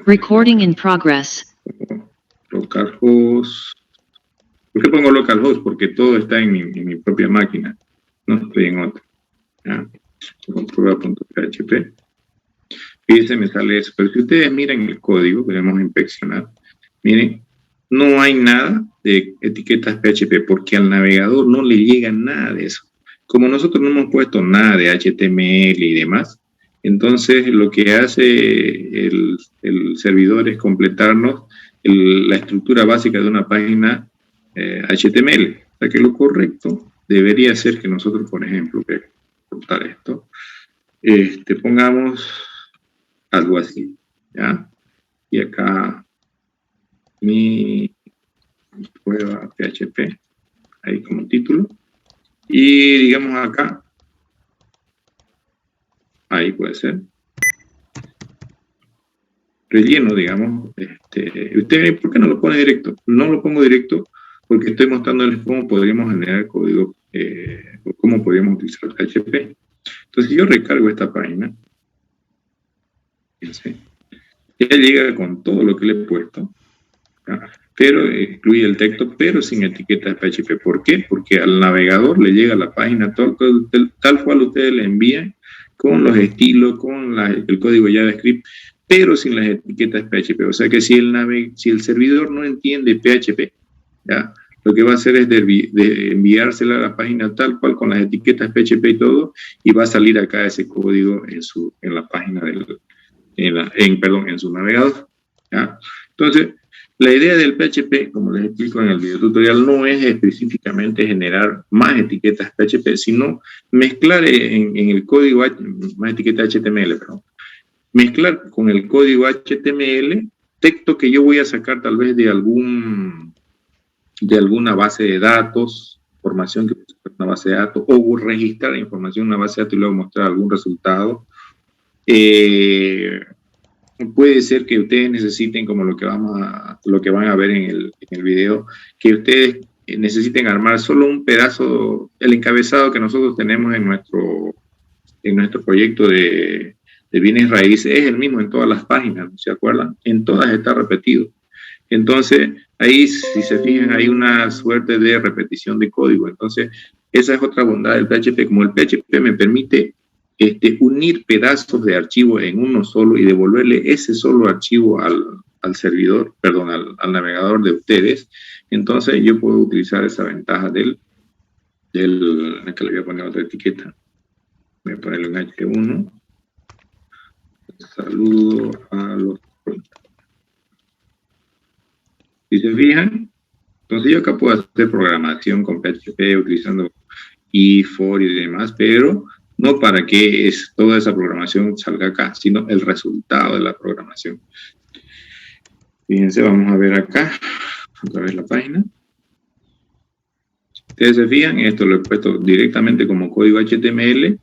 Recording in progress. Localhost. ¿Por qué pongo localhost? Porque todo está en mi propia máquina. No estoy en otra. ¿Ya? Con prueba.php. Fíjense, me sale eso. Pero si ustedes miran el código, veremos inspeccionar. Miren, no hay nada de etiquetas PHP porque al navegador no le llega nada de eso. Como nosotros no hemos puesto nada de HTML y demás, entonces lo que hace el servidor es completarnos la estructura básica de una página HTML. O sea que lo correcto debería ser que nosotros, por ejemplo, voy a cortar esto, pongamos algo así, ¿ya? Y acá mi prueba PHP, ahí como título. Y digamos acá, ahí puede ser. Relleno, digamos. ¿Usted por qué no lo pone directo? No lo pongo directo porque estoy mostrándoles cómo podríamos generar código, o cómo podríamos utilizar PHP. Entonces yo recargo esta página. Fíjense. Ya llega con todo lo que le he puesto, ¿ya? Pero incluye el texto, pero sin etiquetas PHP. ¿Por qué? Porque al navegador le llega la página tal cual ustedes le envían, con los estilos, con el código JavaScript, pero sin las etiquetas PHP. O sea que si el servidor no entiende PHP, ¿ya? Lo que va a hacer es de enviársela a la página tal cual con las etiquetas PHP y todo, y va a salir acá ese código en la página en su navegador, ¿ya? Entonces, la idea del PHP, como les explico en el video tutorial, no es específicamente generar más etiquetas PHP, sino mezclar en el código, más etiquetas HTML, perdón, mezclar con el código HTML texto que yo voy a sacar tal vez de alguna base de datos, información que una base de datos, o registrar información en una base de datos y luego mostrar algún resultado. Puede ser que ustedes necesiten, como lo que van a ver en el video, que ustedes necesiten armar solo un pedazo, el encabezado que nosotros tenemos en nuestro proyecto de bienes raíces, es el mismo en todas las páginas, ¿se acuerdan? En todas está repetido. Entonces, ahí, si se fijan, hay una suerte de repetición de código. Entonces, esa es otra bondad del PHP. Como el PHP me permite unir pedazos de archivo en uno solo y devolverle ese solo archivo al servidor, perdón, al navegador de ustedes, entonces yo puedo utilizar esa ventaja que le voy a poner otra etiqueta. Voy a ponerle un H1. Saludo a los... Si se fijan, entonces yo acá puedo hacer programación con PHP utilizando for y demás, pero no para que toda esa programación salga acá, sino el resultado de la programación. Fíjense, vamos a ver acá, otra vez la página. Ustedes se fijan, esto lo he puesto directamente como código HTML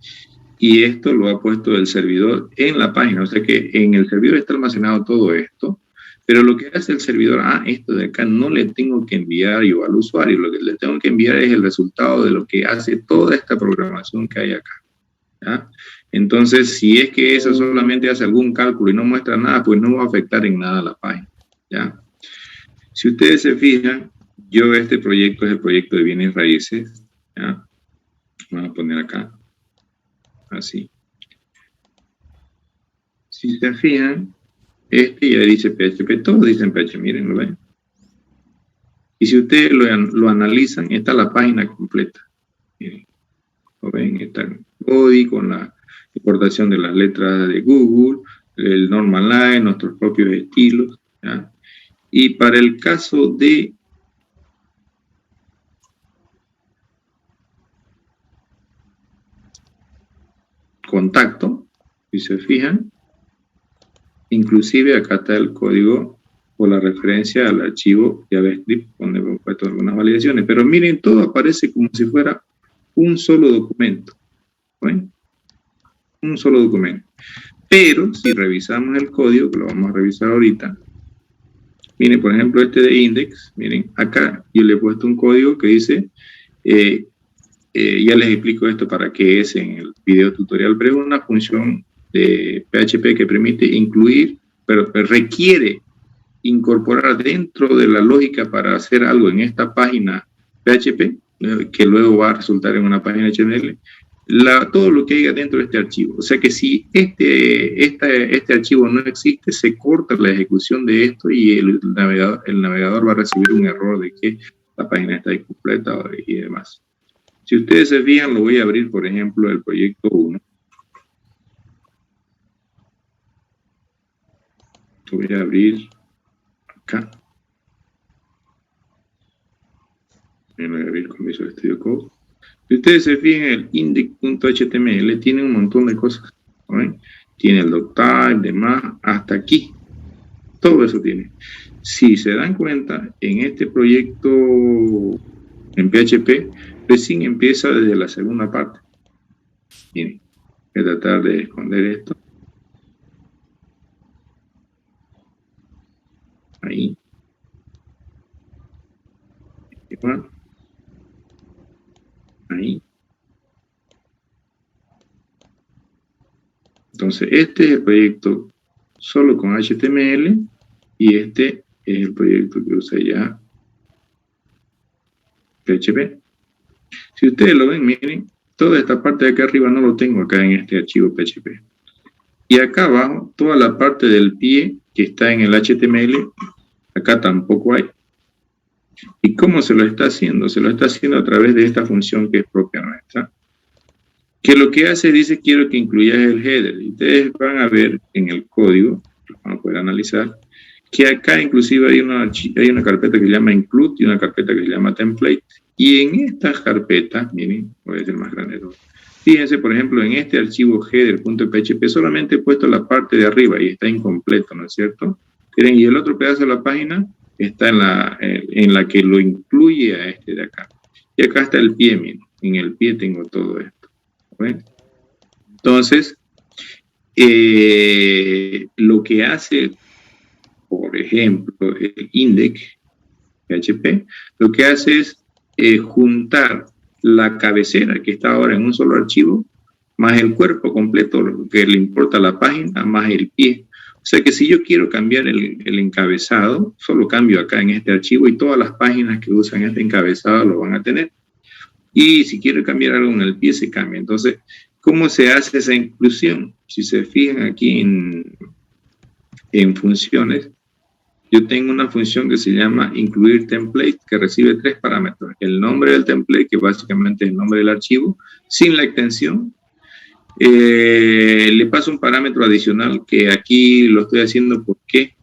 y esto lo ha puesto el servidor en la página. O sea que en el servidor está almacenado todo esto, pero lo que hace el servidor, esto de acá no le tengo que enviar yo al usuario, lo que le tengo que enviar es el resultado de lo que hace toda esta programación que hay acá, ¿ya? Entonces, si es que eso solamente hace algún cálculo y no muestra nada, pues no va a afectar en nada a la página, ¿ya? Si ustedes se fijan, este proyecto es el proyecto de bienes raíces, ¿ya? Vamos a poner acá, así. Si se fijan, ya dice PHP, todos dicen PHP, miren, ¿lo ven? Y si ustedes lo analizan, está la página completa. Miren, ¿lo ven? Está el código con la importación de las letras de Google, el normal line, nuestros propios estilos, ¿ya? Y para el caso de contacto, si se fijan, inclusive acá está el código o la referencia al archivo JavaScript donde hemos puesto algunas validaciones. Pero miren, todo aparece como si fuera un solo documento. ¿Ven? Un solo documento. Pero si revisamos el código, que lo vamos a revisar ahorita, miren, por ejemplo, este de index, miren, acá yo le he puesto un código que dice, ya les explico esto para qué es en el video tutorial, pero es una función de PHP que permite incluir pero requiere incorporar dentro de la lógica para hacer algo en esta página PHP, que luego va a resultar en una página HTML, todo lo que haya dentro de este archivo. O sea que si este archivo no existe, se corta la ejecución de esto y el navegador va a recibir un error de que la página está incompleta y demás. Si ustedes se fijan, lo voy a abrir, por ejemplo, el proyecto 1. Lo voy a abrir acá. Me voy a abrir con Visual Studio Code. Si ustedes se fijan, el index.html tiene un montón de cosas. ¿Ven? Tiene el doctype, demás, hasta aquí. Todo eso tiene. Si se dan cuenta, en este proyecto en PHP, recién empieza desde la segunda parte. Miren, voy a tratar de esconder esto. Ahí. Ahí. Entonces, este es el proyecto solo con HTML y este es el proyecto que usa ya PHP. Si ustedes lo ven, miren, toda esta parte de acá arriba no lo tengo acá en este archivo PHP. Y acá abajo, toda la parte del pie que está en el HTML, acá tampoco hay. ¿Y cómo se lo está haciendo? Se lo está haciendo a través de esta función que es propia nuestra. Que lo que hace, dice, quiero que incluyas el header. Y ustedes van a ver en el código, lo van a poder analizar, que acá inclusive hay una carpeta que se llama include y una carpeta que se llama template. Y en estas carpetas, miren, voy a ser más grande. Fíjense, por ejemplo, en este archivo header.php solamente he puesto la parte de arriba y está incompleto, ¿no es cierto? Miren, y el otro pedazo de la página está en la que lo incluye a este de acá. Y acá está el pie, miren. En el pie tengo todo esto. ¿Ven? Entonces, lo que hace, por ejemplo, el index PHP, lo que hace es juntar la cabecera que está ahora en un solo archivo, más el cuerpo completo, lo que le importa a la página, más el pie. O sea que si yo quiero cambiar el encabezado, solo cambio acá en este archivo y todas las páginas que usan este encabezado lo van a tener. Y si quiero cambiar algo en el pie, se cambia. Entonces, ¿cómo se hace esa inclusión? Si se fijan aquí en funciones, yo tengo una función que se llama incluir template, que recibe 3 parámetros. El nombre del template, que básicamente es el nombre del archivo, sin la extensión. Le paso un parámetro adicional que aquí lo estoy haciendo porque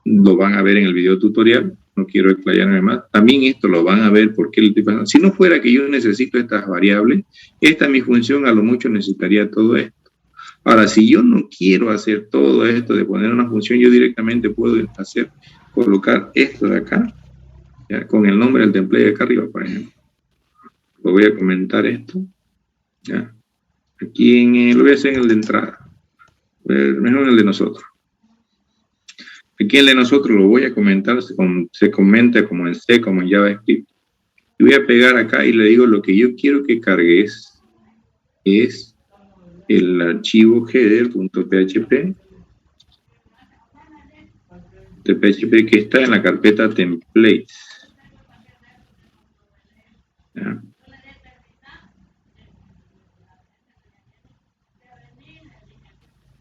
lo van a ver en el video tutorial. No quiero explayarme más. También esto lo van a ver porque lo estoy pasando. Si no fuera que yo necesito estas variables, esta mi función a lo mucho necesitaría todo esto. Ahora, si yo no quiero hacer todo esto de poner una función, yo directamente puedo colocar esto de acá, ¿ya? Con el nombre del template de acá arriba, por ejemplo. Lo voy a comentar esto, ¿ya? Aquí lo voy a hacer en el de entrada, mejor en el de nosotros. Aquí el de nosotros lo voy a comentar, se comenta como en C, como en JavaScript. Y voy a pegar acá y le digo lo que yo quiero que cargues es el archivo header.php de PHP que está en la carpeta templates. ¿Ya?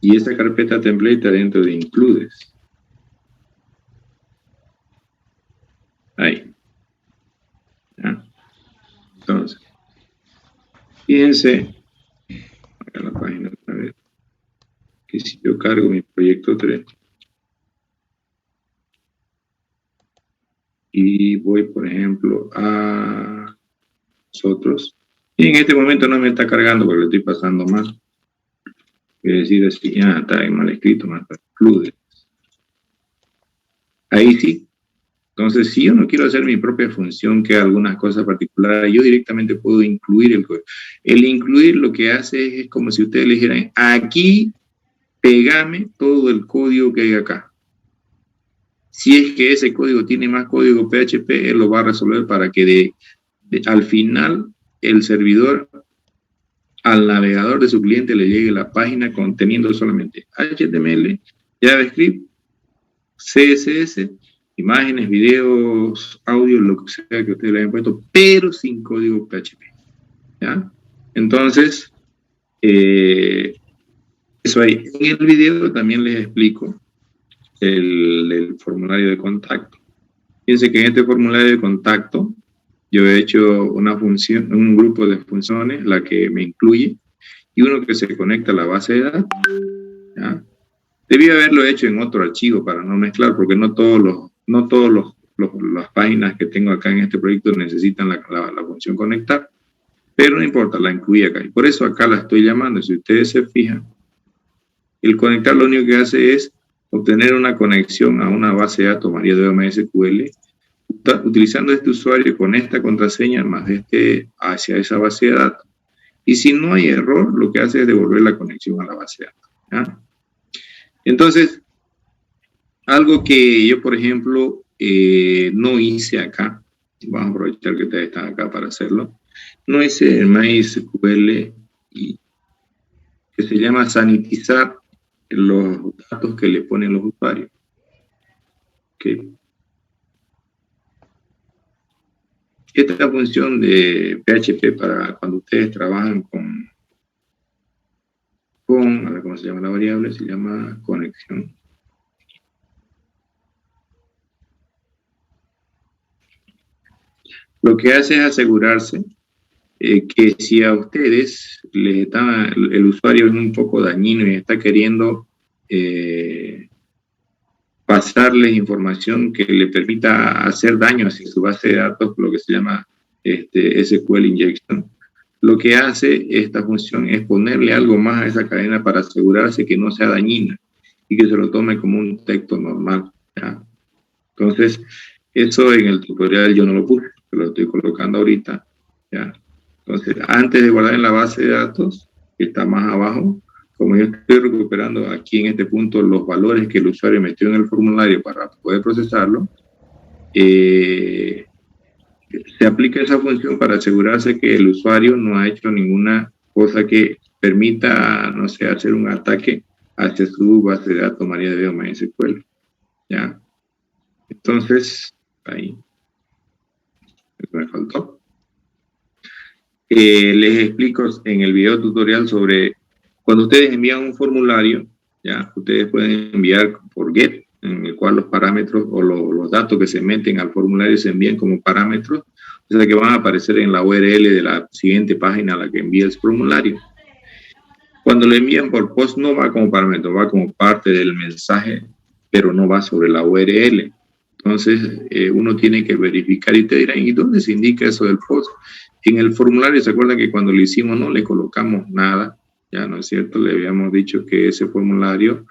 Y esta carpeta template está dentro de includes. Ahí. ¿Ya? Entonces, fíjense, acá en la página otra vez, que si yo cargo mi proyecto 3 y voy, por ejemplo, a nosotros, y en este momento no me está cargando porque le estoy pasando más. Voy a decir así, ya está mal escrito, más include. Ahí sí. Entonces, si yo no quiero hacer mi propia función, que haga algunas cosas particulares, yo directamente puedo incluir el código. El incluir lo que hace es como si ustedes le dijeran, aquí pégame todo el código que hay acá. Si es que ese código tiene más código PHP, él lo va a resolver para que al final el servidor al navegador de su cliente le llegue la página conteniendo solamente HTML, JavaScript CSS, imágenes, videos, audio, lo que sea que ustedes le hayan puesto, pero sin código PHP, ¿ya? Entonces, eso ahí. En el video también les explico el formulario de contacto. Fíjense que en este formulario de contacto yo he hecho una función, un grupo de funciones, la que me incluye, y uno que se conecta a la base de datos, ¿ya? Debí haberlo hecho en otro archivo para no mezclar, porque no todos las páginas que tengo acá en este proyecto necesitan la función conectar, pero no importa, la incluí acá. Y por eso acá la estoy llamando. Si ustedes se fijan, el conectar lo único que hace es obtener una conexión a una base de datos MariaDB MySQL, utilizando este usuario con esta contraseña más hacia esa base de datos. Y si no hay error, lo que hace es devolver la conexión a la base de datos, ¿ya? Entonces, algo que yo, por ejemplo, no hice acá, vamos a aprovechar que ustedes están acá para hacerlo, no hice en MySQL, y que se llama sanitizar los datos que le ponen los usuarios. ¿Okay? Esta es la función de PHP para cuando ustedes trabajan con a ver cómo se llama la variable, se llama conexión. Lo que hace es asegurarse que si a ustedes el usuario es un poco dañino y está queriendo pasarles información que le permita hacer daño hacia su base de datos, lo que se llama SQL injection, lo que hace esta función es ponerle algo más a esa cadena para asegurarse que no sea dañina y que se lo tome como un texto normal, ¿ya? Entonces, eso en el tutorial yo no lo puse, lo estoy colocando ahorita, ¿ya? Entonces, antes de guardar en la base de datos, que está más abajo, como yo estoy recuperando aquí en este punto los valores que el usuario metió en el formulario para poder procesarlo, se aplica esa función para asegurarse que el usuario no ha hecho ninguna cosa que permita, no sé, hacer un ataque hacia su base de datos MariaDB o MySQL, ¿ya? Entonces, ahí, me faltó. Les explico en el video tutorial sobre cuando ustedes envían un formulario, ya, ustedes pueden enviar por GET, en el cual los parámetros o los datos que se meten al formulario se envían como parámetros, o sea que van a aparecer en la URL de la siguiente página a la que envía el formulario. Cuando lo envían por post no va como parámetro, va como parte del mensaje, pero no va sobre la URL. Entonces, uno tiene que verificar y te dirán, ¿y dónde se indica eso del post? En el formulario, ¿se acuerdan que cuando lo hicimos no le colocamos nada? Ya, ¿no es cierto? Le habíamos dicho que ese formulario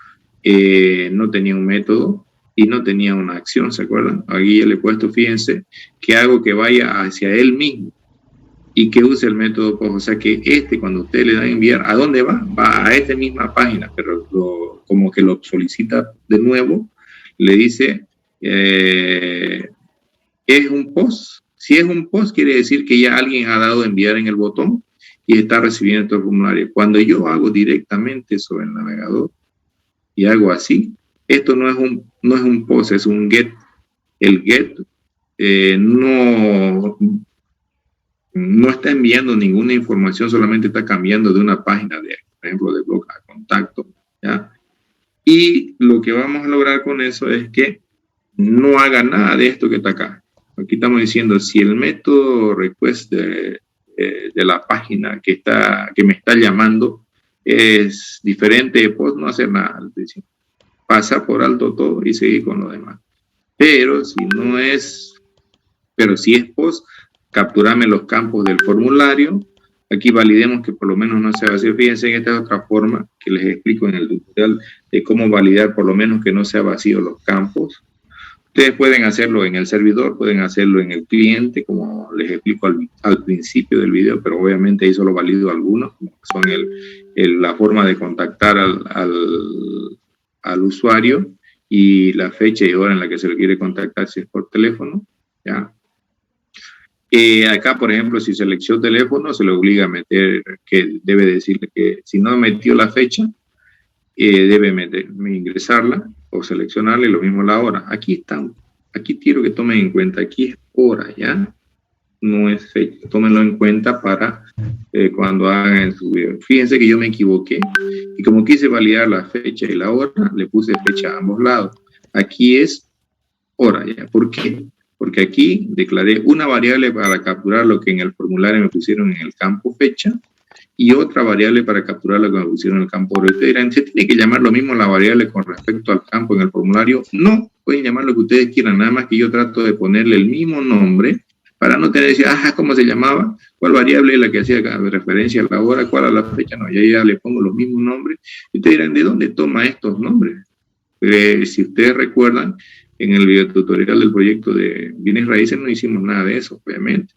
no tenía un método y no tenía una acción, ¿se acuerdan? Aquí ya le he puesto, fíjense, que hago que vaya hacia él mismo y que use el método post. O sea que cuando usted le da a enviar, ¿a dónde va? Va a esta misma página, pero como que lo solicita de nuevo, le dice, ¿es un post? Si es un post, quiere decir que ya alguien ha dado a enviar en el botón y está recibiendo este formulario. Cuando yo hago directamente sobre el navegador y hago así, esto no es un post, es un get. El get no está enviando ninguna información, solamente está cambiando de una página, por ejemplo, de blog a contacto, ¿ya? Y lo que vamos a lograr con eso es que no haga nada de esto que está acá. Aquí estamos diciendo, si el método request de la página que me está llamando es diferente de post, no hacer nada. Pasa por alto todo y seguir con lo demás. Pero si es post, capturame los campos del formulario. Aquí validemos que por lo menos no sea vacío. Fíjense en esta es otra forma que les explico en el tutorial de cómo validar por lo menos que no sea vacío los campos. Ustedes pueden hacerlo en el servidor, pueden hacerlo en el cliente, como les explico al principio del video, pero obviamente ahí solo valido algunos, como son la forma de contactar al usuario y la fecha y hora en la que se le quiere contactar, si es por teléfono, ¿ya? Acá, por ejemplo, si seleccionó teléfono, se le obliga a meter, que debe decirle que si no metió la fecha, debe ingresarla o seleccionarla y lo mismo la hora. Aquí quiero que tomen en cuenta, aquí es hora, ¿ya? No es fecha, tómenlo en cuenta para cuando hagan su video. Fíjense que yo me equivoqué y como quise validar la fecha y la hora, le puse fecha a ambos lados. Aquí es hora, ¿ya? ¿Por qué? Porque aquí declaré una variable para capturar lo que en el formulario me pusieron en el campo fecha y otra variable para capturar lo que me pusieron en el campo hora. Ustedes dirán, ¿se tiene que llamar lo mismo la variable con respecto al campo en el formulario? No, pueden llamar lo que ustedes quieran, nada más que yo trato de ponerle el mismo nombre para no tener que decir, ¿cómo se llamaba? ¿Cuál variable es la que hacía referencia a la hora? ¿Cuál a la fecha? No, ya le pongo los mismos nombres. Y ustedes dirán, ¿de dónde toma estos nombres? Si ustedes recuerdan, en el videotutorial del proyecto de bienes raíces no hicimos nada de eso, obviamente.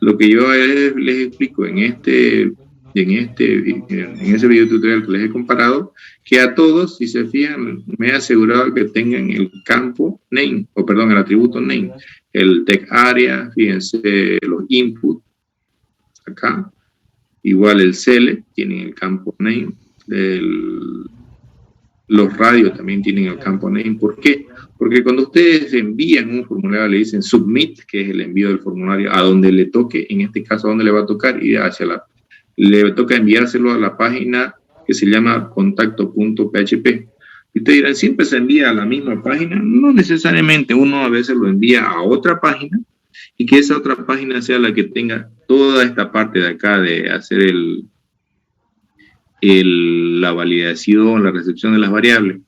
Lo que yo les explico en ese videotutorial que les he comparado, que a todos, si se fijan, me he asegurado que tengan el campo name, el atributo name, el tech area, fíjense los input, acá, igual el select, tienen el campo name, los radios también tienen el campo name. ¿Por qué? Porque cuando ustedes envían un formulario, le dicen submit, que es el envío del formulario, a donde le toque, en este caso a donde le va a tocar, ir le toca enviárselo a la página que se llama contacto.php. Y ustedes dirán, ¿siempre se envía a la misma página? No necesariamente, uno a veces lo envía a otra página y que esa otra página sea la que tenga toda esta parte de acá de hacer la validación, la recepción de las variables.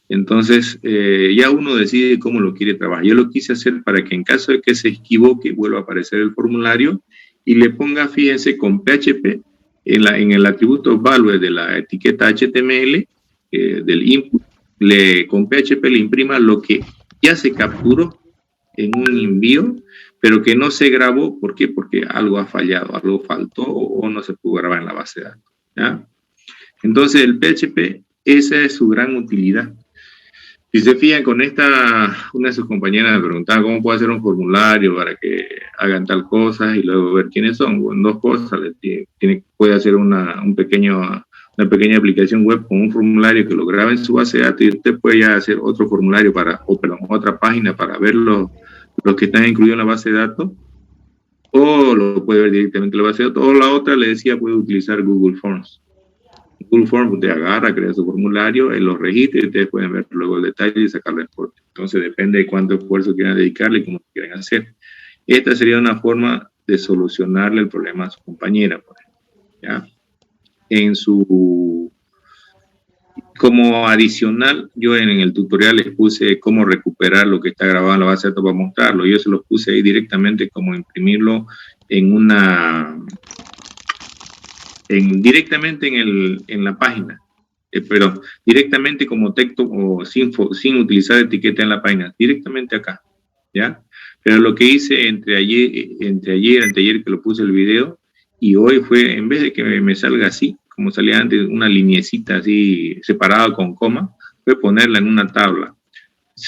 Entonces, ya uno decide cómo lo quiere trabajar. Yo lo quise hacer para que en caso de que se equivoque, vuelva a aparecer el formulario y le ponga, fíjense, con PHP en el atributo value de la etiqueta HTML del input, con PHP le imprima lo que ya se capturó en un envío, pero que no se grabó. ¿Por qué? Porque algo ha fallado, algo faltó o no se pudo grabar en la base de datos, ¿ya? Entonces, el PHP, esa es su gran utilidad. Si se fijan con una de sus compañeras me preguntaba cómo puedo hacer un formulario para que hagan tal cosa y luego ver quiénes son. Bueno, dos cosas. Puede hacer una pequeña aplicación web con un formulario que lo grabe en su base de datos y usted puede ya hacer otro formulario otra página para ver los que están incluidos en la base de datos, o lo puede ver directamente en la base de datos, o la otra, le decía, puede utilizar Google Forms. Google Forms, usted agarra, crea su formulario, él lo registra y ustedes pueden ver luego el detalle y sacarle el reporte. Entonces depende de cuánto esfuerzo quieran dedicarle y cómo quieran hacer. Esta sería una forma de solucionarle el problema a su compañera, por ejemplo, ¿ya? Como adicional, yo en el tutorial les puse cómo recuperar lo que está grabado en la base de datos para mostrarlo. Yo se los puse ahí directamente, como imprimirlo directamente en la página, directamente como texto o sin utilizar etiqueta en la página, directamente acá, ¿ya? Pero lo que hice anteayer que lo puse el video, y hoy fue, en vez de que me salga así, como salía antes, una lineecita así separada con coma, fue ponerla en una tabla.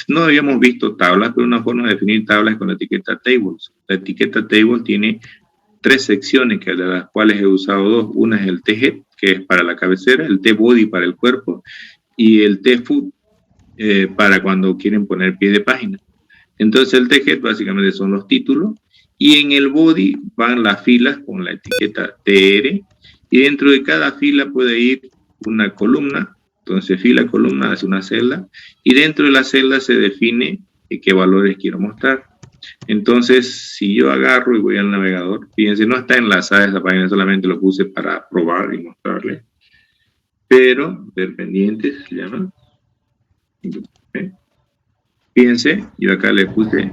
No habíamos visto tablas, pero una forma de definir tablas es con la etiqueta tables. La etiqueta table tiene 3 secciones, de las cuales he usado 2. Una es el TG, que es para la cabecera, el T-body para el cuerpo, y el T-foot para cuando quieren poner pie de página. Entonces el TG básicamente son los títulos, y en el body van las filas con la etiqueta TR, y dentro de cada fila puede ir una columna. Entonces fila, columna, hace una celda, y dentro de la celda se define qué valores quiero mostrar. Entonces, si yo agarro y voy al navegador, fíjense, no está enlazada esa página, solamente lo puse para probar y mostrarle. Pero, ver pendientes, se llama. Fíjense, yo acá le puse,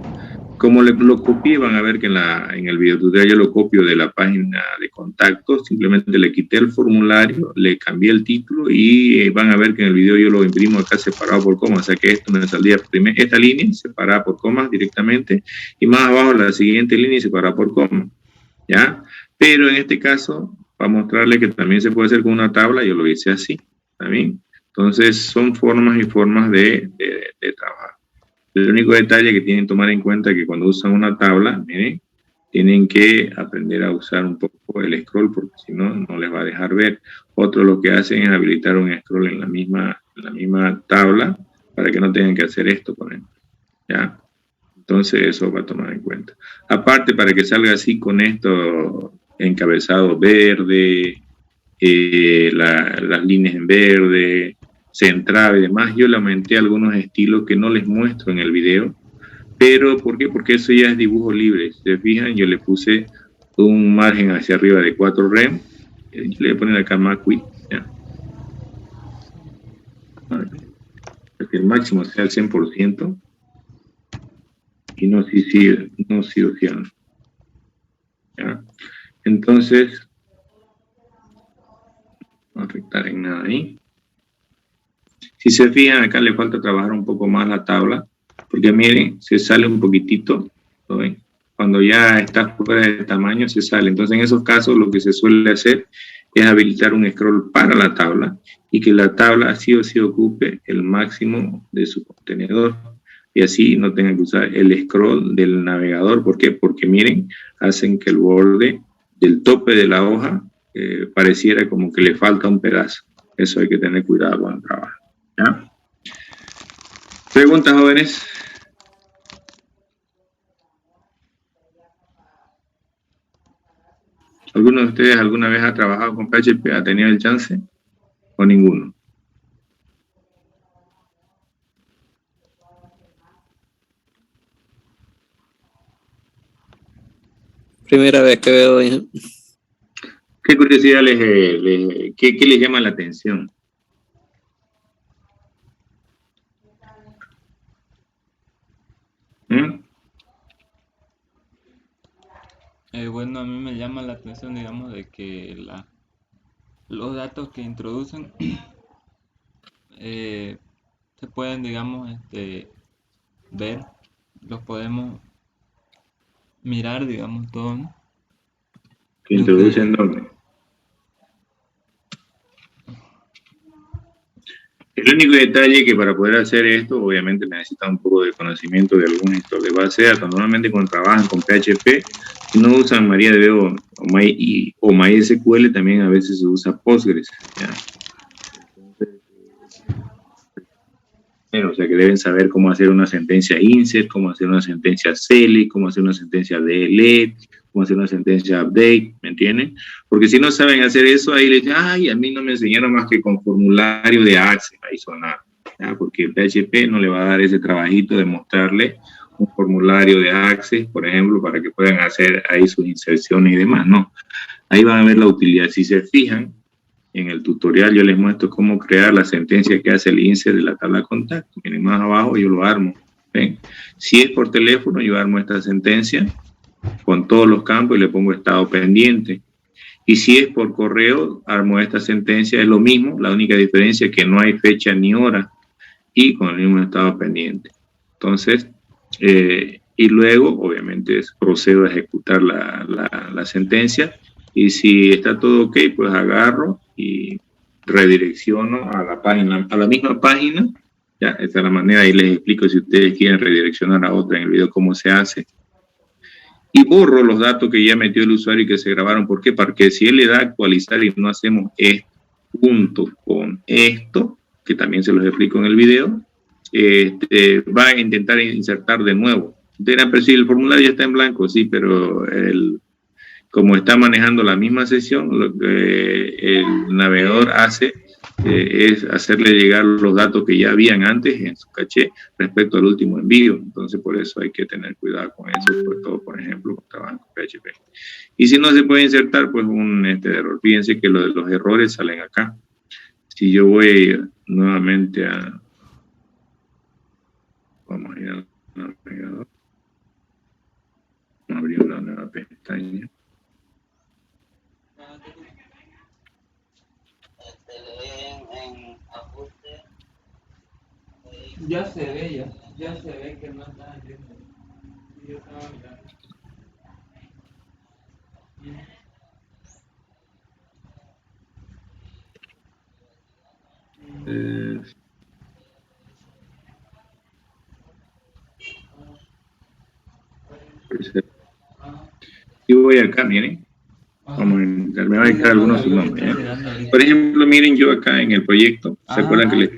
como lo copié, van a ver que en el video tutorial yo lo copio de la página de contacto, simplemente le quité el formulario, le cambié el título y van a ver que en el video yo lo imprimo acá separado por comas, o sea que esto me saldría esta línea separada por comas directamente y más abajo la siguiente línea separada por comas, ¿ya? Pero en este caso, para mostrarle que también se puede hacer con una tabla, yo lo hice así, ¿también? Entonces son formas y formas de trabajar. El único detalle que tienen que tomar en cuenta es que cuando usan una tabla, miren, tienen que aprender a usar un poco el scroll porque si no, no les va a dejar ver. Otros lo que hacen es habilitar un scroll en la misma tabla para que no tengan que hacer esto, por ejemplo. ¿Ya? Entonces eso va a tomar en cuenta. Aparte, para que salga así con esto encabezado verde, las líneas en verde, centrado y demás, yo le aumenté algunos estilos que no les muestro en el video. Pero, ¿por qué? Porque eso ya es dibujo libre. Si se fijan, yo le puse un margen hacia arriba de 4 rem. Le voy a poner acá MACWI, ¿ya? Para que el máximo sea el 100% y no oxidan. ¿Ya? Entonces, no afectar en nada ahí. Si se fijan, acá le falta trabajar un poco más la tabla, porque miren, se sale un poquitito, ¿lo ven? Cuando ya está fuera de tamaño, se sale. Entonces, en esos casos, lo que se suele hacer es habilitar un scroll para la tabla y que la tabla sí o sí ocupe el máximo de su contenedor. Y así no tengan que usar el scroll del navegador. ¿Por qué? Porque miren, hacen que el borde del tope de la hoja pareciera como que le falta un pedazo. Eso hay que tener cuidado cuando trabaja. ¿Ya? ¿Preguntas, jóvenes? ¿Alguno de ustedes alguna vez ha trabajado con PHP? ¿Ha tenido el chance? ¿O ninguno? Primera vez que veo. ¿Qué curiosidad qué les llama la atención? ¿Mm? Bueno, a mí me llama la atención, digamos, de que los datos que introducen se pueden, digamos, ver, los podemos mirar, digamos, todo, ¿no? ¿Que Lo que, introducen dónde? El único detalle que para poder hacer esto, obviamente necesita un poco de conocimiento de algún gestor de base de datos. Normalmente cuando trabajan con PHP, si no usan MariaDB o MySQL, también a veces se usa Postgres. ¿Ya? O sea que deben saber cómo hacer una sentencia insert, cómo hacer una sentencia select, cómo hacer una sentencia delete, cómo hacer una sentencia update, ¿me entienden? Porque si no saben hacer eso, ahí les dicen, ay, a mí no me enseñaron más que con formulario de Access, ahí sonar, ¿ya? Porque el PHP no le va a dar ese trabajito de mostrarle un formulario de Access, por ejemplo, para que puedan hacer ahí sus inserciones y demás, no. Ahí van a ver la utilidad. Si se fijan, en el tutorial yo les muestro cómo crear la sentencia que hace el insert de la tabla de contacto. Miren, más abajo yo lo armo. ¿Ven? Si es por teléfono, yo armo esta sentencia con todos los campos y le pongo estado pendiente. Y si es por correo, armo esta sentencia, es lo mismo, la única diferencia es que no hay fecha ni hora y con el mismo estado pendiente. Entonces, y luego, obviamente, procedo a ejecutar la sentencia y si está todo ok, pues agarro y redirecciono a la página, a la misma página. Ya, esta es la manera, y les explico si ustedes quieren redireccionar a otra en el video cómo se hace. Y borro los datos que ya metió el usuario y que se grabaron. ¿Por qué? Porque si él le da a actualizar y no hacemos esto junto con esto, que también se los explico en el video, va a intentar insertar de nuevo. Pero si el formulario ya está en blanco, sí, pero como está manejando la misma sesión, lo que el navegador hace es hacerle llegar los datos que ya habían antes en su caché respecto al último envío. Entonces, por eso hay que tener cuidado con eso, sobre todo, por ejemplo, cuando trabajan con PHP. Y si no se puede insertar, pues un error. Fíjense que lo de los errores salen acá. Si yo voy nuevamente a... Vamos a ir al navegador. Vamos a abrir una nueva pestaña. ya se ve, ya se ve que no está haciendo. Yo estaba mirando. Eh, y voy acá, miren. Vamos a intentar, me va a dejar algunos subnombres, ¿eh? Por ejemplo, miren, yo acá en el proyecto, ¿se acuerdan que les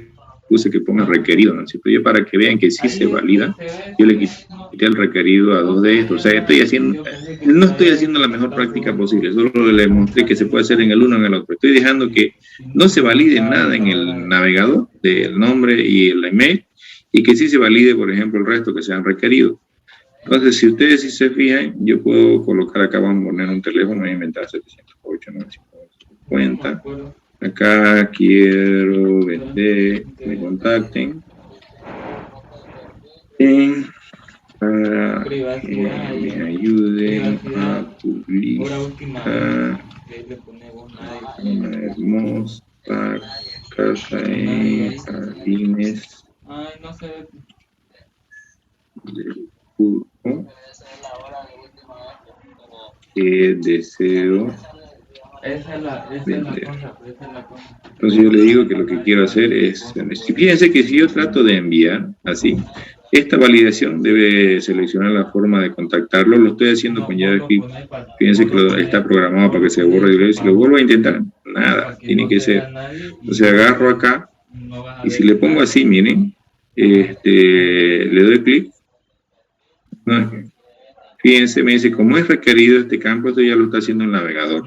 puse que ponga requerido, ¿no es cierto? Yo para que vean que sí se valida, yo le quité el requerido a 2 de estos. O sea, no estoy haciendo la mejor práctica posible, solo le mostré que se puede hacer en el uno o en el otro. Estoy dejando que no se valide nada en el navegador del nombre y el email, y que sí se valide, por ejemplo, el resto que sean requeridos. Entonces, si ustedes sí se fijan, yo puedo colocar acá, vamos a poner un teléfono, voy a inventar 708, 950. Acá quiero vender, que me contacten para que me ayuden a publicar una hermosa casa en Jardines del Curco que deseo vender. Entonces yo le digo que lo que quiero hacer es, fíjense que si yo trato de enviar así, esta validación debe seleccionar la forma de contactarlo. Lo estoy haciendo con JavaScript. Fíjense que está programado para que se borre. Si lo vuelvo a intentar, nada, tiene que ser. Entonces agarro acá y si le pongo así, miren, le doy clic. No, fíjense, me dice, como es requerido este campo, esto ya lo está haciendo el navegador.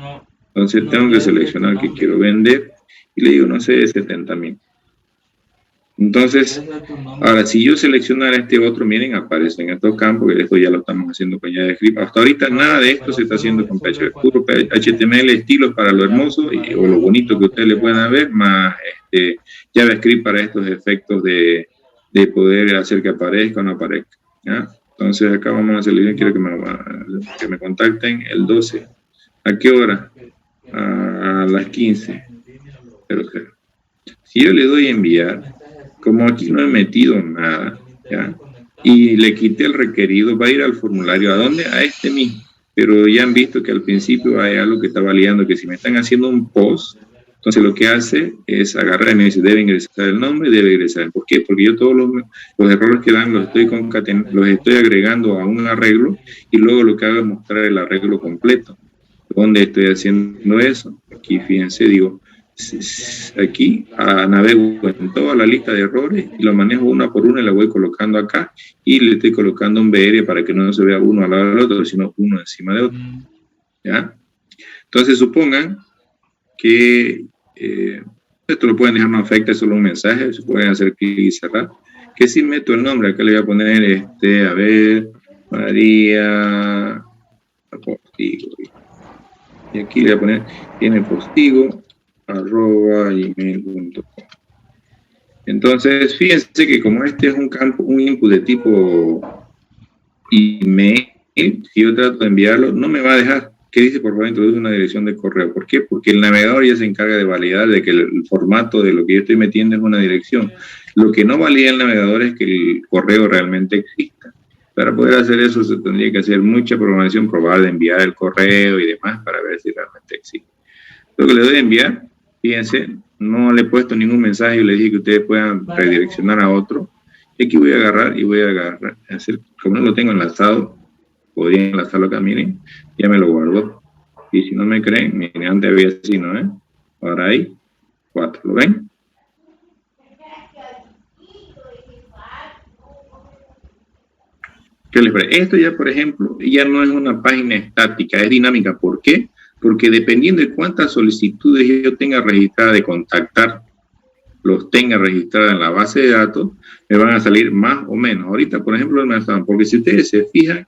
Entonces tengo que seleccionar que quiero vender y le digo, no sé, 70.000. Entonces, ahora si yo seleccionara este otro, miren, aparecen estos campos, que esto ya lo estamos haciendo con JavaScript. Hasta ahorita nada de esto se está haciendo con PHP, puro HTML, estilos para lo hermoso o lo bonito que ustedes le puedan ver, más JavaScript para estos efectos de poder hacer que aparezca o no aparezca, ¿ya? Entonces acá vamos a seleccionar, quiero que me contacten el 12. ¿A qué hora? A las 15:00. Si yo le doy a enviar, como aquí no he metido nada, ¿ya? Y le quité el requerido, va a ir al formulario. ¿A dónde? A este mismo. Pero ya han visto que al principio hay algo que está validando, que si me están haciendo un post, entonces lo que hace es agarrar y me dice, debe ingresar el nombre, debe ingresar. ¿Por qué? Porque yo todos los errores que dan los estoy agregando a un arreglo, y luego lo que hago es mostrar el arreglo completo. ¿Dónde estoy haciendo eso? Aquí, fíjense, digo, aquí navego en toda la lista de errores y lo manejo una por una y la voy colocando acá, y le estoy colocando un BR para que no se vea uno al lado del otro, sino uno encima de otro, ¿ya? Entonces supongan que esto lo pueden dejar, no afecta, es solo un mensaje, se pueden hacer clic y cerrar, que si meto el nombre, acá le voy a poner, a ver, María Postigo, y aquí le voy a poner mpostigo@gmail.com. Entonces, fíjense que como este es un campo, un input de tipo email, si yo trato de enviarlo, no me va a dejar. ¿Qué dice? Por favor, introduce una dirección de correo. ¿Por qué? Porque el navegador ya se encarga de validar de que el formato de lo que yo estoy metiendo es una dirección. Lo que no valida el navegador es que el correo realmente exista. Para poder hacer eso se tendría que hacer mucha programación, probar de enviar el correo y demás para ver si realmente existe. Lo que le doy a enviar, fíjense, no le he puesto ningún mensaje, le dije que ustedes puedan redireccionar a otro. Y aquí voy a agarrar, hacer, como no lo tengo enlazado, podría enlazarlo acá, miren, ya me lo guardó. Y si no me creen, miren, antes había así, ¿no? Ahora hay 4, ¿lo ven? ¿Qué les parece? Esto ya, por ejemplo, ya no es una página estática, es dinámica. ¿Por qué? Porque dependiendo de cuántas solicitudes yo tenga registradas de contactar, los tenga registradas en la base de datos, me van a salir más o menos. Ahorita, por ejemplo, me están, porque si ustedes se fijan,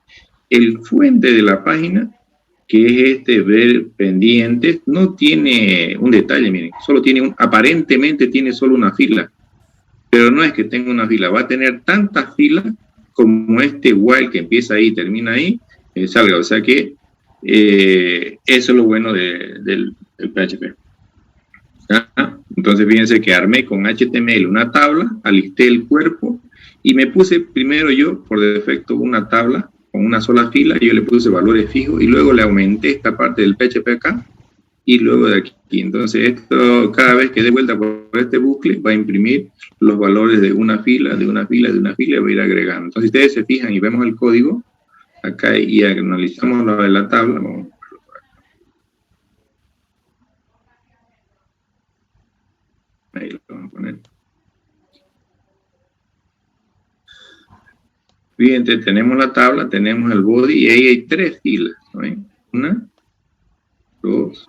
el fuente de la página, que es ver pendientes, no tiene un detalle, miren, solo tiene aparentemente tiene solo una fila, pero no es que tenga una fila, va a tener tantas filas como este while que empieza ahí y termina ahí, salga. O sea que eso es lo bueno del PHP. ¿Ah? Entonces fíjense que armé con HTML una tabla, alisté el cuerpo y me puse primero yo por defecto una tabla con una sola fila, y yo le puse valores fijos y luego le aumenté esta parte del PHP acá y luego de aquí. Entonces esto, cada vez que dé vuelta por este bucle, va a imprimir los valores de una fila, de una fila, de una fila, y va a ir agregando. Entonces si ustedes se fijan y vemos el código acá y analizamos lo de la tabla, vamos a verlo por acá. Fíjense, tenemos la tabla, tenemos el body y ahí hay 3 filas, ¿no ven? 1, 2,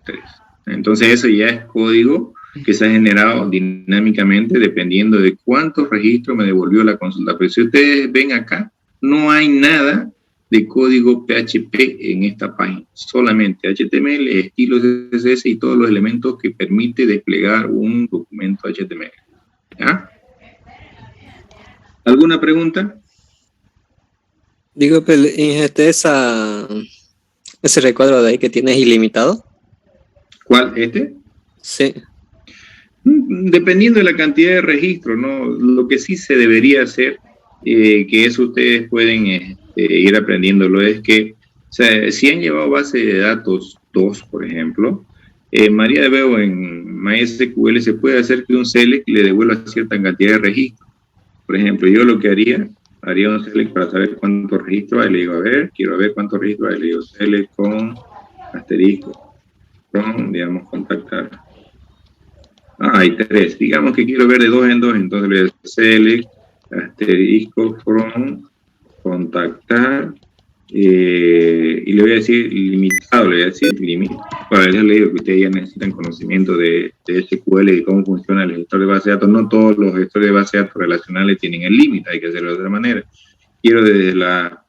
3. Entonces eso ya es código que se ha generado dinámicamente dependiendo de cuántos registros me devolvió la consulta. Pero si ustedes ven acá, no hay nada de código PHP en esta página, solamente HTML, estilos CSS y todos los elementos que permite desplegar un documento HTML. ¿Ya? ¿Alguna pregunta? Digo, pero ese recuadro de ahí que tienes ilimitado. ¿Cuál? ¿Este? Sí. Dependiendo de la cantidad de registros, ¿no? Lo que sí se debería hacer, que eso ustedes pueden ir aprendiéndolo, es que, o sea, si han llevado base de datos 2, por ejemplo, María de Veo en MySQL se puede hacer que un select le devuelva cierta cantidad de registros. Por ejemplo, yo lo que haría un select para saber cuántos registros hay. Le digo, a ver, quiero ver cuántos registros hay. Le digo, select con asterisco, con, digamos, contactar. Hay 3. Digamos que quiero ver de 2 en 2, entonces le doy select, asterisco, from, contactar, y le voy a decir limitado, le voy a decir limitado. Para eso le digo que ustedes ya necesitan conocimiento de SQL y cómo funciona el gestor de base de datos. No todos los gestores de base de datos relacionales tienen el límite, hay que hacerlo de otra manera. Quiero desde la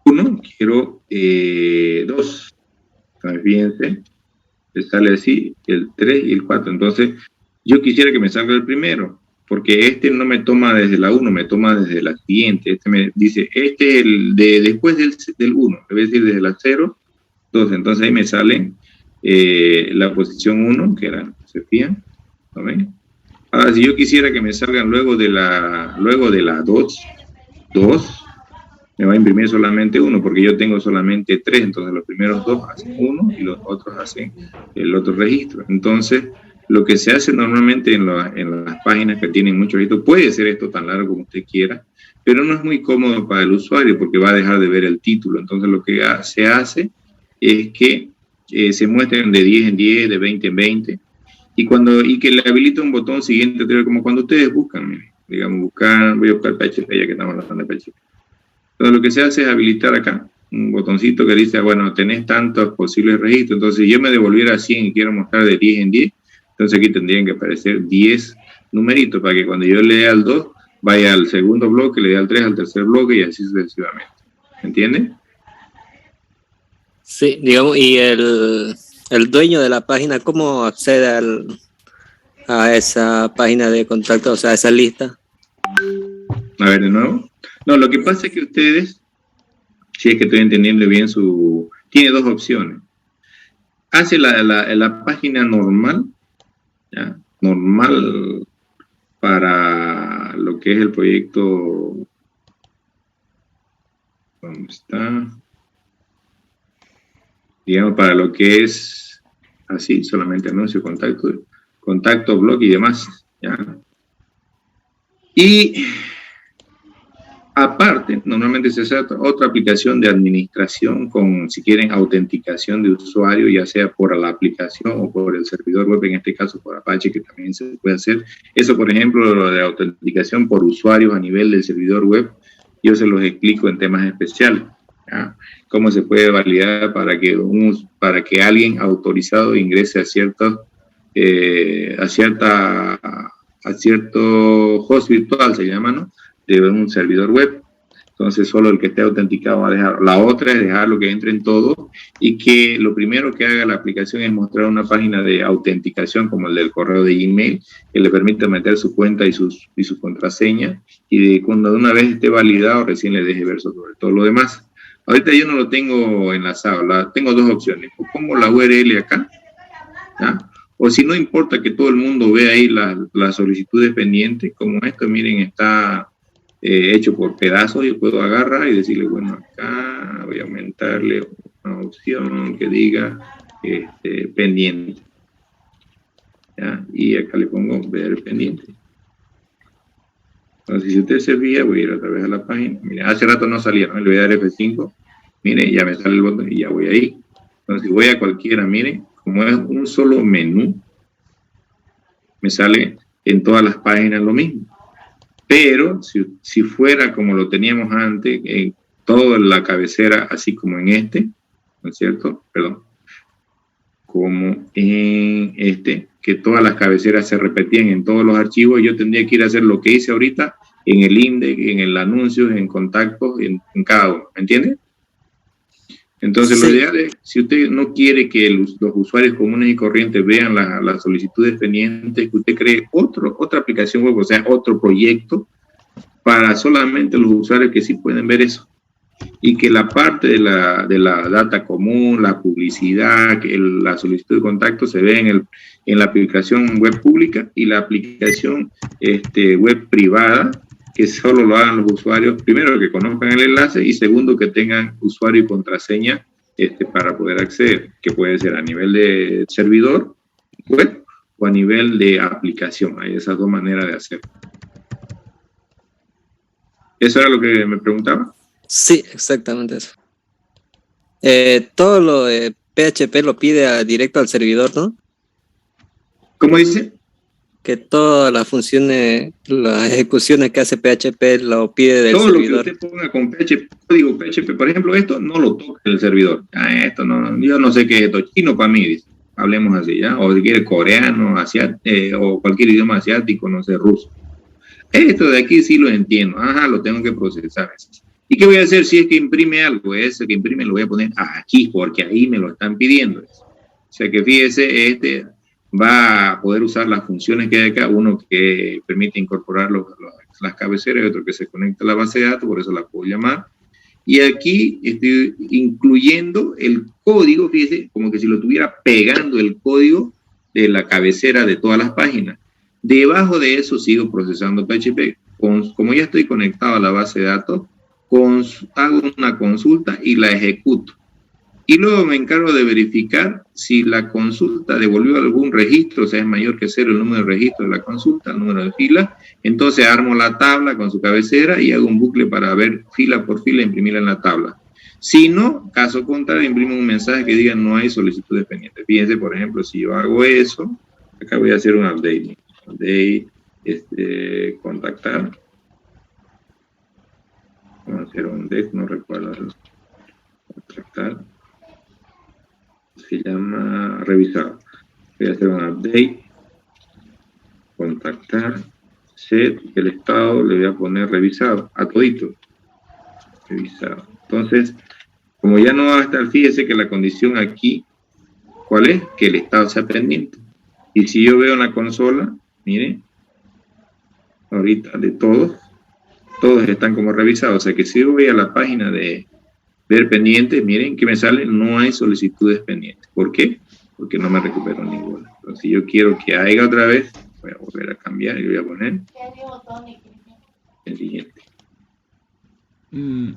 1, quiero 2. Entonces, fíjense, le sale así, el 3 y el 4. Entonces, yo quisiera que me salga el primero, porque este no me toma desde la 1, me toma desde la siguiente. Este me dice, este es el de después del 1, le voy a decir desde la 0, 2. Entonces ahí me sale la posición 1, que era, ¿se fijan? ¿No ven? Ahora, si yo quisiera que me salgan luego de la 2, me va a imprimir solamente 1, porque yo tengo solamente 3, entonces los primeros 2 hacen 1 y los otros hacen el otro registro. Entonces, lo que se hace normalmente en las páginas que tienen muchos registros, puede ser esto tan largo como usted quiera, pero no es muy cómodo para el usuario porque va a dejar de ver el título. Entonces, lo que se hace es que se muestren de 10 en 10, de 20 en 20, y que le habilite un botón siguiente, como cuando ustedes buscan, miren, digamos, voy a buscar PHP, ya que estamos hablando de PHP. Entonces, lo que se hace es habilitar acá un botoncito que dice, bueno, tenés tantos posibles registros. Entonces, si yo me devolviera 100 y quiero mostrar de 10 en 10, entonces aquí tendrían que aparecer 10 numeritos para que cuando yo le dé al 2, vaya al segundo bloque, le dé al 3, al tercer bloque y así sucesivamente. ¿Entiende? Sí, digamos, y el dueño de la página, ¿cómo accede a esa página de contacto, o sea, a esa lista? A ver, de nuevo. No, lo que pasa es que ustedes, si es que estoy entendiendo bien tiene 2 opciones. Hace la página normal, ¿ya? Normal para lo que es el proyecto. ¿Dónde está? Digamos, para lo que es así, solamente anuncio, contacto, blog y demás, ¿ya? Y aparte, normalmente se hace otra aplicación de administración con, si quieren, autenticación de usuario, ya sea por la aplicación o por el servidor web, en este caso por Apache, que también se puede hacer. Eso, por ejemplo, lo de autenticación por usuarios a nivel del servidor web, yo se los explico en temas especiales, ¿ya? Cómo se puede validar para que alguien autorizado ingrese a cierto host virtual, se llama, ¿no? De un servidor web. Entonces solo el que esté autenticado va a dejar. La otra es dejarlo que entre en todo y que lo primero que haga la aplicación es mostrar una página de autenticación como el del correo de Gmail, que le permite meter su cuenta y su contraseña, y cuando de una vez esté validado recién le deje ver sobre todo lo demás. Ahorita yo no lo tengo enlazado, tengo 2 opciones. O pongo la URL acá, ¿ya? O si no importa que todo el mundo vea ahí las solicitudes pendientes, como esto, miren, está hecho por pedazos, yo puedo agarrar y decirle, bueno, acá voy a aumentarle una opción que diga pendiente, ¿ya? Y acá le pongo ver pendiente. Entonces, si usted se fija, voy a ir otra vez a la página. Mira, hace rato no salía, ¿no? Le voy a dar F5, mire, ya me sale el botón y ya voy ahí. Entonces, si voy a cualquiera, mire, como es un solo menú, me sale en todas las páginas lo mismo. Pero si fuera como lo teníamos antes, en toda la cabecera, así como en este, ¿no es cierto? Perdón. Como en este, que todas las cabeceras se repetían en todos los archivos, yo tendría que ir a hacer lo que hice ahorita en el index, en el anuncio, en contactos, en cada uno, ¿me entiende? Entonces, Sí. lo ideal es, si usted no quiere que los usuarios comunes y corrientes vean las solicitudes pendientes, que usted cree otra aplicación web, o sea, otro proyecto, para solamente los usuarios que sí pueden ver eso. Y que la parte de la data común, la publicidad, la solicitud de contacto se ve en la aplicación web pública y la aplicación web privada, que solo lo hagan los usuarios, primero que conozcan el enlace y segundo que tengan usuario y contraseña para poder acceder, que puede ser a nivel de servidor web o a nivel de aplicación. Hay esas dos maneras de hacerlo. ¿Eso era lo que me preguntaba? Sí, exactamente eso. Todo lo de PHP lo pide directo al servidor, ¿no? ¿Cómo dice? Que todas las funciones, las ejecuciones que hace PHP lo pide del todo servidor. Todo lo que usted ponga con PHP, código PHP, por ejemplo, esto no lo toca el servidor. Esto no, yo no sé qué es esto, chino para mí, dice. Hablemos así, ¿ya? O si quiere coreano, o cualquier idioma asiático, no sé, ruso. Esto de aquí sí lo entiendo. Ajá, lo tengo que procesar. ¿Y qué voy a hacer si es que imprime algo? Ese que imprime lo voy a poner aquí, porque ahí me lo están pidiendo. O sea que fíjese, va a poder usar las funciones que hay acá, uno que permite incorporar las cabeceras y otro que se conecta a la base de datos, por eso la puedo llamar. Y aquí estoy incluyendo el código, fíjese, como que si lo estuviera pegando el código de la cabecera de todas las páginas. Debajo de eso sigo procesando PHP. Como ya estoy conectado a la base de datos, hago una consulta y la ejecuto. Y luego me encargo de verificar si la consulta devolvió algún registro, o sea, es mayor que 0 el número de registro de la consulta, el número de filas. Entonces armo la tabla con su cabecera y hago un bucle para ver fila por fila e imprimirla en la tabla. Si no, caso contrario, imprimo un mensaje que diga no hay solicitudes pendientes. Fíjense, por ejemplo, si yo hago eso, acá voy a hacer un update. Contactar. Vamos a hacer un deck, no recuerdo. Contactar. Se llama revisado. Voy a hacer un update. Contactar. Set. El estado le voy a poner revisado. A todito. Revisado. Entonces, como ya no va a estar, fíjese que la condición aquí, ¿cuál es? Que el estado sea pendiente. Y si yo veo en la consola, miren, ahorita de todos están como revisados. O sea que si yo voy a la página de ver pendientes, miren que me sale, no hay solicitudes pendientes. ¿Por qué? Porque no me recupero ninguna. Entonces, si yo quiero que haya otra vez, voy a volver a cambiar y voy a poner pendiente. No.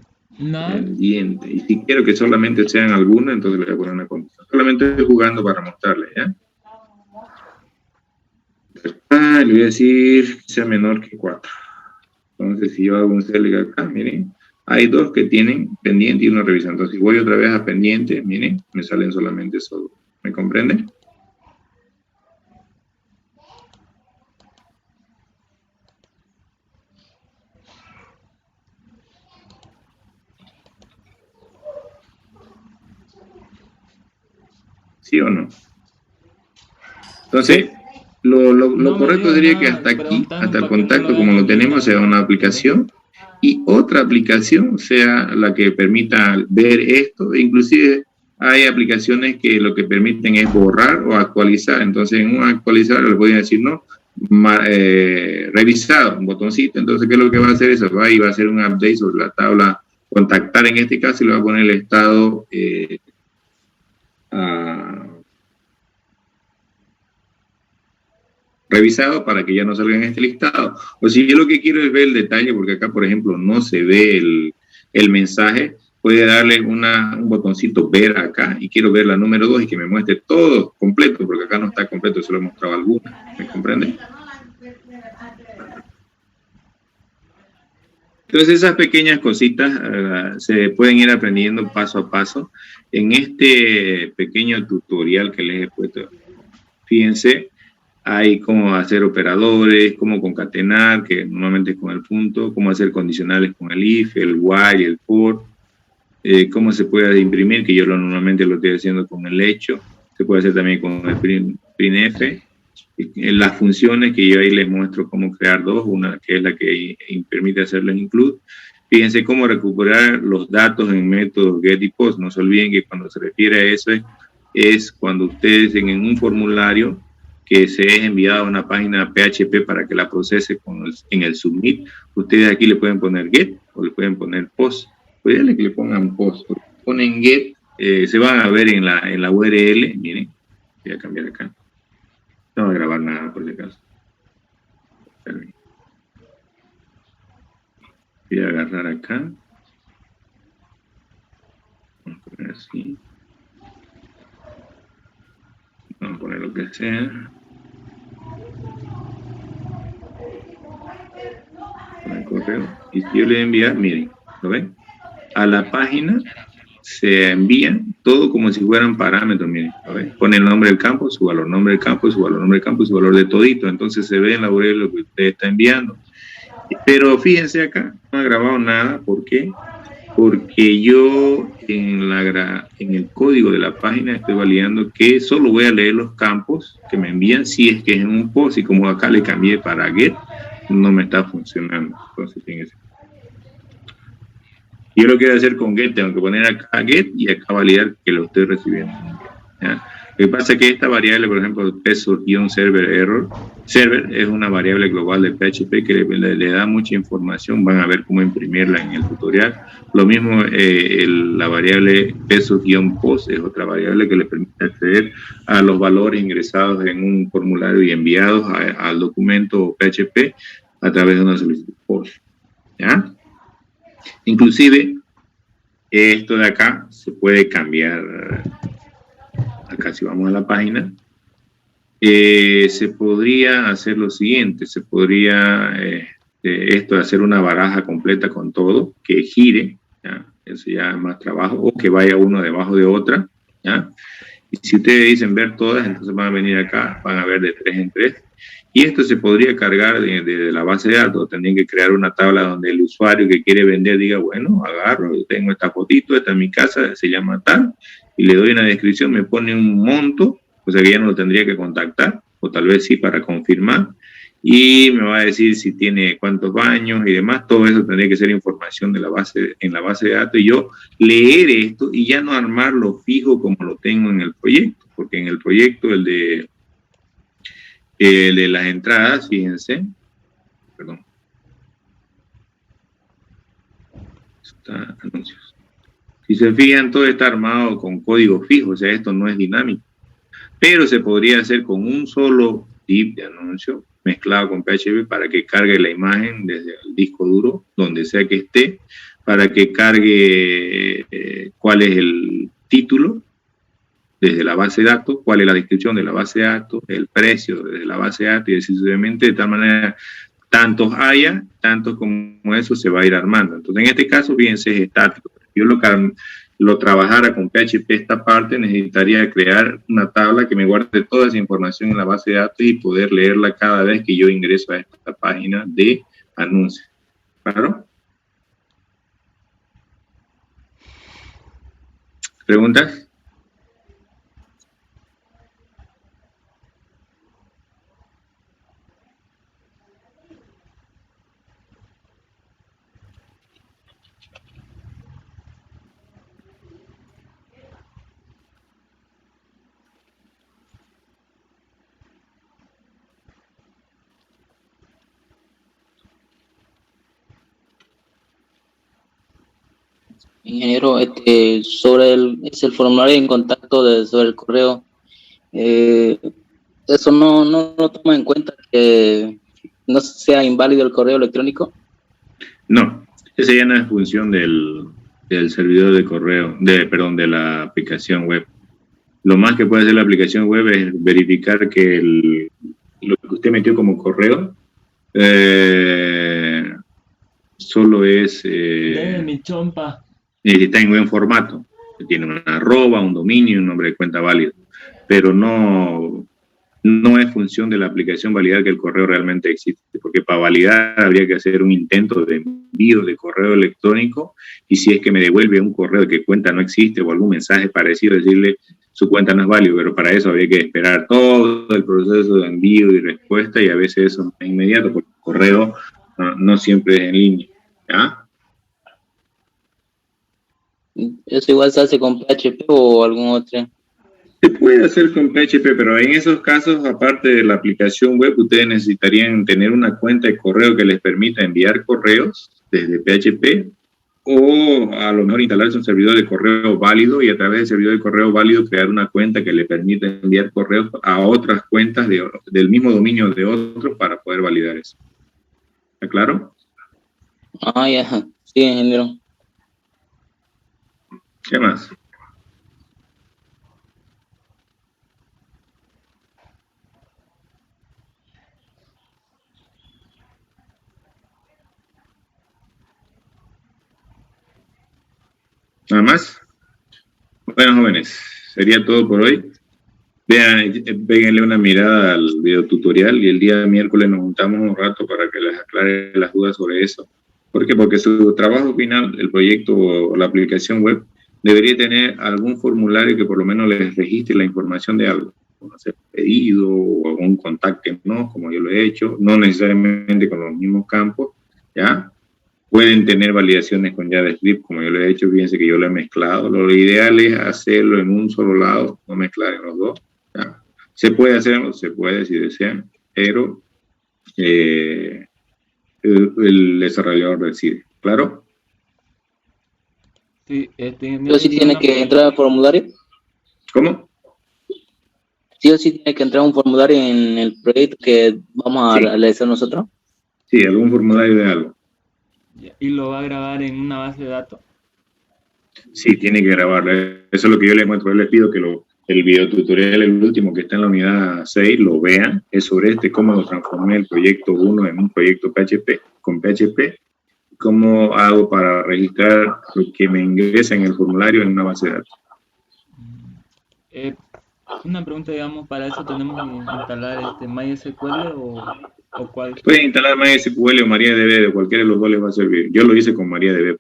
Pendiente. Y si quiero que solamente sean algunas, entonces le voy a poner una condición. Solamente estoy jugando para mostrarle, ¿ya? Le voy a decir que sea menor que 4. Entonces, si yo hago un select acá, miren, hay 2 que tienen pendiente y uno revisando. Entonces, si voy otra vez a pendiente, miren, me salen solamente esos 2. ¿Me comprenden? ¿Sí o no? Entonces, lo No me correcto digas sería que nada, hasta aquí, preguntame hasta el para que no contacto lo como vean lo en tenemos, sea una pantalla. aplicación y otra aplicación sea la que permita ver esto. Inclusive hay aplicaciones que lo que permiten es borrar o actualizar. Entonces, en un actualizar le voy a decir no, revisado, un botoncito. Entonces, ¿qué es lo que va a hacer eso? Va a hacer un update sobre la tabla contactar en este caso y le va a poner el estado revisado para que ya no salga en este listado. O si yo lo que quiero es ver el detalle, porque acá, por ejemplo, no se ve el mensaje, puede darle un botoncito ver acá y quiero ver la número 2 y que me muestre todo completo, porque acá no está completo, solo he mostrado alguna. ¿Me comprende? Entonces esas pequeñas cositas se pueden ir aprendiendo paso a paso. En este pequeño tutorial que les he puesto, fíjense, hay cómo hacer operadores, cómo concatenar, que normalmente es con el punto, cómo hacer condicionales con el if, el while, el for, cómo se puede imprimir, que yo normalmente lo estoy haciendo con el hecho, se puede hacer también con el printf, las funciones que yo ahí les muestro cómo crear dos, una que es la que permite hacer los include. Fíjense cómo recuperar los datos en métodos get y post. No se olviden que cuando se refiere a eso es cuando ustedes en un formulario que se es enviado a una página PHP para que la procese en el submit, ustedes aquí le pueden poner get o le pueden poner post. Cuídenle que le pongan post. Ponen get, se van a ver en la URL. Miren, voy a cambiar acá. No voy a grabar nada por si acaso. Voy a agarrar acá. Vamos a poner así. Vamos a poner lo que sea. Con el correo. Y si yo le voy a enviar, miren, ¿lo ven? A la página se envía todo como si fueran parámetros, miren, ¿lo ven? Pone el nombre del campo, su valor, nombre del campo, su valor, nombre del campo, su valor de todito. Entonces se ve en la URL lo que usted está enviando. Pero fíjense acá, no ha grabado nada. ¿Por qué? Porque yo en el código de la página estoy validando que solo voy a leer los campos que me envían si es que es en un post, y como acá le cambié para get, no me está funcionando. Entonces, fíjense. Yo lo quiero hacer con get, tengo que poner acá get y acá validar que lo estoy recibiendo. ¿Ya? Lo que pasa es que esta variable, por ejemplo, peso-server error, server es una variable global de PHP que le da mucha información. Van a ver cómo imprimirla en el tutorial. Lo mismo, la variable peso-post es otra variable que le permite acceder a los valores ingresados en un formulario y enviados al documento PHP a través de una solicitud post. ¿Ya? Inclusive, esto de acá se puede cambiar. Acá si vamos a la página, se podría hacer lo siguiente, se podría hacer una baraja completa con todo, que gire, ¿ya? Eso ya es más trabajo, o que vaya uno debajo de otra, ¿ya? Y si ustedes dicen ver todas, entonces van a venir acá, van a ver de 3 en 3, y esto se podría cargar de la base de datos. Tendrían que crear una tabla donde el usuario que quiere vender diga, bueno, agarro, tengo esta fotito, esta es mi casa, se llama tal, y le doy una descripción, me pone un monto, o sea que ya no lo tendría que contactar, o tal vez sí para confirmar, y me va a decir si tiene cuántos baños y demás. Todo eso tendría que ser información en la base de datos, y yo leer esto y ya no armarlo fijo como lo tengo en el proyecto, porque en el proyecto, el de las entradas, fíjense, perdón, está anuncios. Si se fijan, todo está armado con código fijo, o sea, esto no es dinámico. Pero se podría hacer con un solo div de anuncio mezclado con PHP para que cargue la imagen desde el disco duro, donde sea que esté, para que cargue cuál es el título desde la base de datos, cuál es la descripción de la base de datos, el precio desde la base de datos, y así sucesivamente, de tal manera tantos haya, tantos como eso se va a ir armando. Entonces, en este caso, fíjense, es estático. Yo lo trabajara con PHP esta parte, necesitaría crear una tabla que me guarde toda esa información en la base de datos y poder leerla cada vez que yo ingreso a esta página de anuncios. ¿Claro? ¿Preguntas? Ingeniero, sobre el formulario en contacto sobre el correo, eso no lo toma en cuenta que no sea inválido el correo electrónico. No, esa ya no es función del servidor de correo, de la aplicación web. Lo más que puede hacer la aplicación web es verificar que lo que usted metió como correo solo es mi chompa. Está en buen formato, que tiene una arroba, un dominio y un nombre de cuenta válido, pero no no es función de la aplicación validar que el correo realmente existe, porque para validar habría que hacer un intento de envío de correo electrónico, y si es que me devuelve un correo de que cuenta no existe o algún mensaje parecido, decirle su cuenta no es válido, pero para eso habría que esperar todo el proceso de envío y respuesta, y a veces eso no es inmediato, porque el correo no siempre es en línea, ¿ya? ¿Eso igual se hace con PHP o algún otro? Se puede hacer con PHP, pero en esos casos, aparte de la aplicación web, ustedes necesitarían tener una cuenta de correo que les permita enviar correos desde PHP, o a lo mejor instalarse un servidor de correo válido y a través del servidor de correo válido crear una cuenta que le permita enviar correos a otras cuentas del mismo dominio de otros para poder validar eso. ¿Está claro? Ah, ya. Sí, ingeniero. ¿Qué más? ¿Nada más? Bueno, jóvenes, sería todo por hoy. Péguenle una mirada al video tutorial y el día miércoles nos juntamos un rato para que les aclare las dudas sobre eso. ¿Por qué? Porque su trabajo final, el proyecto o la aplicación web, debería tener algún formulario que por lo menos les registre la información de algo. Como hacer pedido o algún contacto, ¿no? Como yo lo he hecho, no necesariamente con los mismos campos, ¿ya? Pueden tener validaciones con JavaScript, como yo lo he hecho. Fíjense que yo lo he mezclado. Lo ideal es hacerlo en un solo lado, no mezclar en los dos, ¿ya? Se puede hacer, se puede si desean, pero el desarrollador decide. ¿Claro? Sí, ¿Sí o sí tiene que entrar al formulario? ¿Cómo? ¿Sí o sí tiene que entrar un formulario en el proyecto que vamos a Sí. realizar nosotros? Sí, algún formulario de algo. ¿Y lo va a grabar en una base de datos? Sí, tiene que grabarlo. Eso es lo que yo les muestro. Yo les pido que el video tutorial, el último que está en la unidad 6, lo vean. Es sobre cómo lo transformé el proyecto 1 en un proyecto PHP, con PHP. Cómo hago para registrar lo que me ingresa en el formulario en una base de datos. Una pregunta, digamos, para eso tenemos que instalar MySQL o cuál. Pueden instalar MySQL o MariaDB, de cualquiera de los dos les va a servir. Yo lo hice con MariaDB.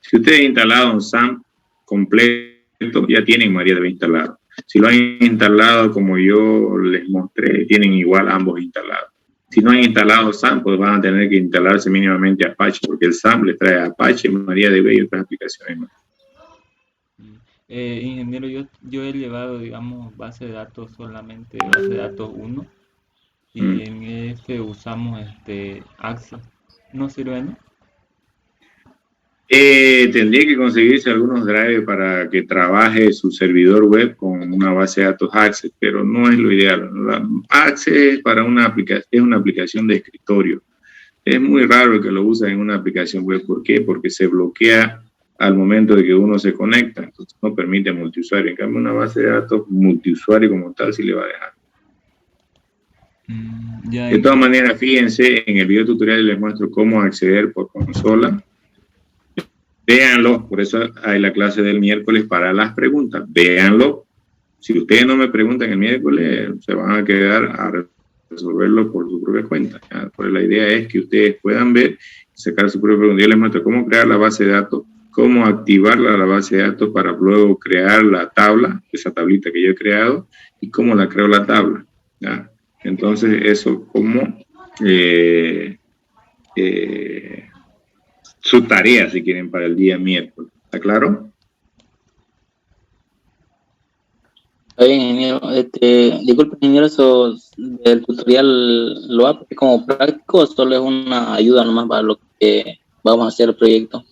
Si ustedes han instalado un SAM completo, ya tienen MariaDB instalado. Si lo han instalado como yo les mostré, tienen igual ambos instalados. Si no han instalado SAM, pues van a tener que instalarse mínimamente Apache, porque el SAM les trae Apache, MariaDB y otras aplicaciones más. Ingeniero, yo he llevado, digamos, base de datos solamente, base de datos 1, y en este usamos Access. ¿No sirve, no? Tendría que conseguirse algunos drivers para que trabaje su servidor web con una base de datos Access, pero no es lo ideal. Access para es una aplicación de escritorio. Es muy raro que lo usen en una aplicación web. ¿Por qué? Porque se bloquea al momento de que uno se conecta, entonces no permite multiusuario. En cambio, una base de datos multiusuario como tal sí le va a dejar. De todas maneras, fíjense, en el video tutorial les muestro cómo acceder por consola. Véanlo, por eso hay la clase del miércoles para las preguntas. Véanlo. Si ustedes no me preguntan el miércoles, se van a quedar a resolverlo por su propia cuenta. ¿Ya? Pues la idea es que ustedes puedan ver y sacar su propia pregunta. Yo les muestro cómo crear la base de datos, cómo activarla a la base de datos para luego crear la tabla, esa tablita que yo he creado, y cómo la creo la tabla. ¿Ya? Entonces, eso como su tarea, si quieren, para el día miércoles. ¿Está claro? Está bien, ingeniero. Disculpe, ingeniero, eso del tutorial lo hace como práctico o solo es una ayuda nomás para lo que vamos a hacer el proyecto.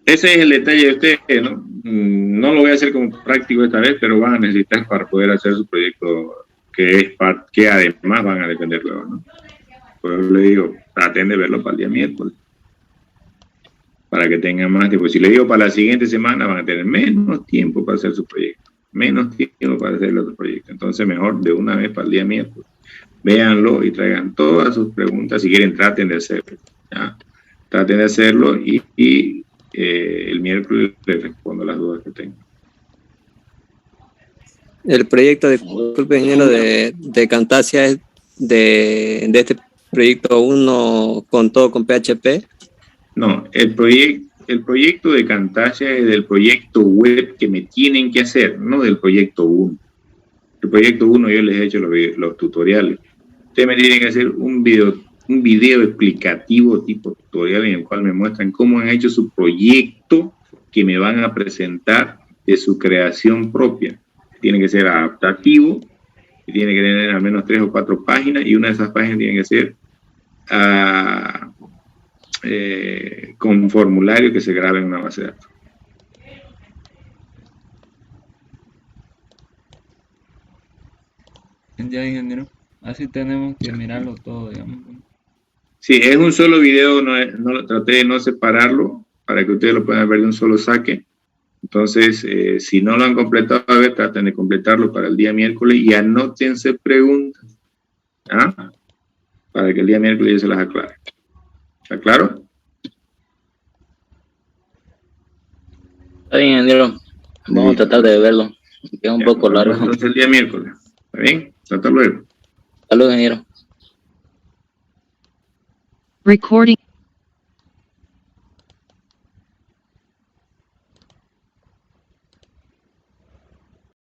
Ese es el detalle de ustedes, ¿no? No lo voy a hacer como práctico esta vez, pero van a necesitar para poder hacer su proyecto, que además van a depender luego, ¿no? Por eso le digo, traten de verlo para el día miércoles, para que tengan más tiempo. Si le digo para la siguiente semana, van a tener menos tiempo para hacer su proyecto, menos tiempo para hacer el otro proyecto. Entonces, mejor de una vez para el día miércoles. Véanlo y traigan todas sus preguntas. Si quieren, traten de hacerlo, ¿ya? Traten de hacerlo y el miércoles les respondo las dudas que tengan. El proyecto, disculpe, ingeniero, de Camtasia es de este proyecto 1 con todo con PHP. No, el proyecto de Camtasia es del proyecto web que me tienen que hacer, no del proyecto 1. El proyecto 1 yo les he hecho los tutoriales. Ustedes me tienen que hacer un video explicativo tipo tutorial en el cual me muestran cómo han hecho su proyecto que me van a presentar de su creación propia. Tiene que ser adaptativo, tiene que tener al menos 3 o 4 páginas, y una de esas páginas tiene que ser con formulario que se grabe en una base de datos. Ya, ingeniero. Así tenemos que mirarlo todo, digamos. Sí, es un solo video, traté de no separarlo para que ustedes lo puedan ver de un solo saque. Entonces, si no lo han completado, a ver, traten de completarlo para el día miércoles y anótense preguntas, ¿ah? Para que el día miércoles yo se las aclare. ¿Está claro? Está bien, ingeniero. Vamos a tratar de verlo. Es un poco largo. Entonces el día miércoles. ¿Está bien? Hasta luego. Saludos, ingeniero. Recording.